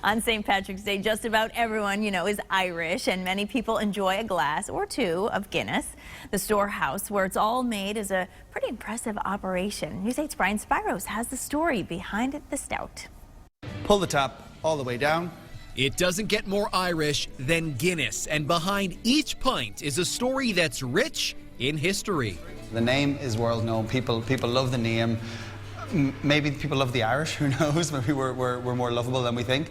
On St. Patrick's Day, just about everyone you know is Irish, and many people enjoy a glass or two of Guinness. The storehouse where it's all made is a pretty impressive operation. News 8's Brian Spiros has the story behind the stout. Pull the top all the way down. It doesn't get more Irish than Guinness, and behind each pint is a story that's rich in history. The name is world known. People love the name. Maybe people love the Irish, who knows? Maybe we're more lovable than we think.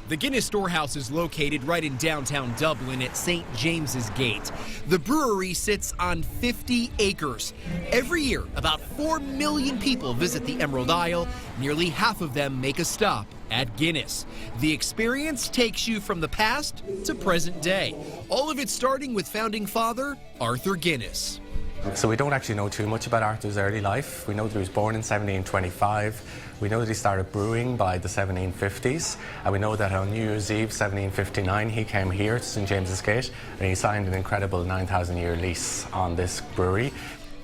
The Guinness Storehouse is located right in downtown Dublin at St. James's Gate. The brewery sits on 50 acres. Every year, about 4 million people visit the Emerald Isle. Nearly half of them make a stop at Guinness. The experience takes you from the past to present day. All of it starting with founding father Arthur Guinness. So we don't actually know too much about Arthur's early life. We know that he was born in 1725. We know that he started brewing by the 1750s. And we know that on New Year's Eve, 1759, he came here to St. James's Gate and he signed an incredible 9,000-year lease on this brewery.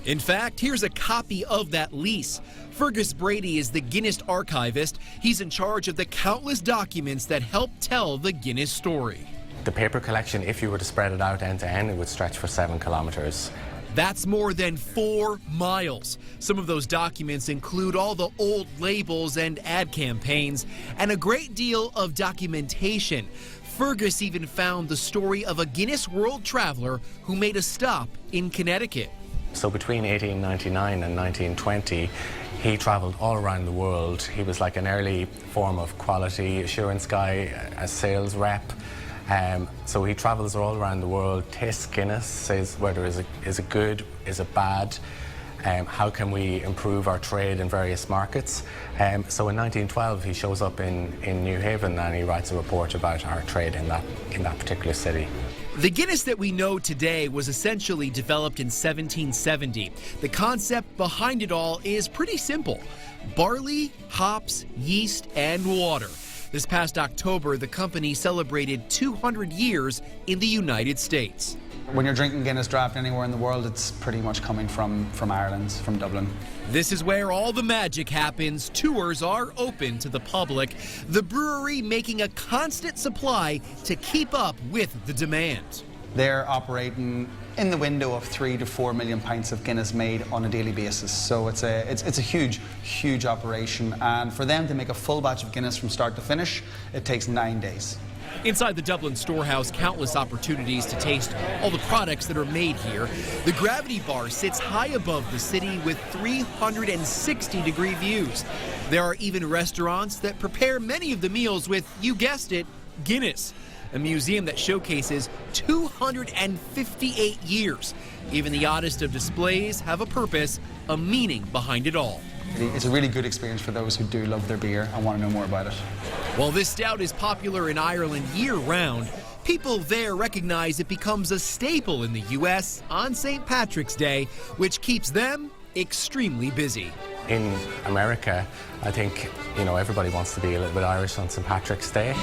In fact, here's a copy of that lease. Fergus Brady is the Guinness archivist. He's in charge of the countless documents that help tell the Guinness story. The paper collection, if you were to spread it out end to end, it would stretch for 7 kilometers. That's more than 4 miles. Some of those documents include all the old labels and ad campaigns, and a great deal of documentation. Fergus even found the story of a Guinness World traveler who made a stop in Connecticut. So between 1899 and 1920, he traveled all around the world. He was like an early form of quality assurance guy, a sales rep. So he travels all around the world, tastes Guinness, says whether is it good, is it bad, how can we improve our trade in various markets. So in 1912 he shows up in New Haven and he writes a report about our trade in that particular city. The Guinness that we know today was essentially developed in 1770. The concept behind it all is pretty simple: barley, hops, yeast, and water. This past October, the company celebrated 200 years in the United States. When you're drinking Guinness draft anywhere in the world, it's pretty much coming from Ireland, from Dublin. This is where all the magic happens. Tours are open to the public. The brewery making a constant supply to keep up with the demand. They're operating in the window of 3 to 4 million pints of Guinness made on a daily basis. So it's a huge operation. And for them to make a full batch of Guinness from start to finish, it takes 9 days. Inside the Dublin Storehouse, countless opportunities to taste all the products that are made here. The Gravity Bar sits high above the city with 360-degree views. There are even restaurants that prepare many of the meals with, you guessed it, Guinness. A museum that showcases 258 years. Even the oddest of displays have a purpose, a meaning behind it all. It's a really good experience for those who do love their beer and want to know more about it. While this stout is popular in Ireland year-round, people there recognize it becomes a staple in the U.S. on St. Patrick's Day, which keeps them extremely busy. In America, I think, everybody wants to be a little bit Irish on St. Patrick's Day.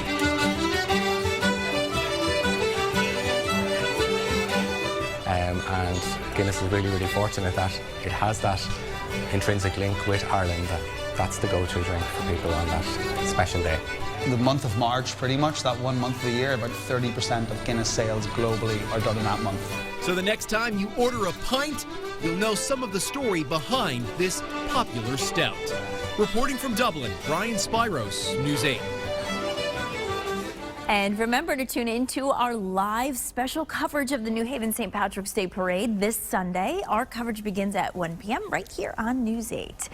And Guinness is really, really fortunate that it has that intrinsic link with Ireland. That's the go-to drink for people on that special day. The month of March, pretty much, that 1 month of the year, about 30% of Guinness sales globally are done in that month. So the next time you order a pint, you'll know some of the story behind this popular stout. Reporting from Dublin, Brian Spiros, News 8. And remember to tune in to our live special coverage of the New Haven St. Patrick's Day Parade this Sunday. Our coverage begins at 1 p.m. right here on News 8.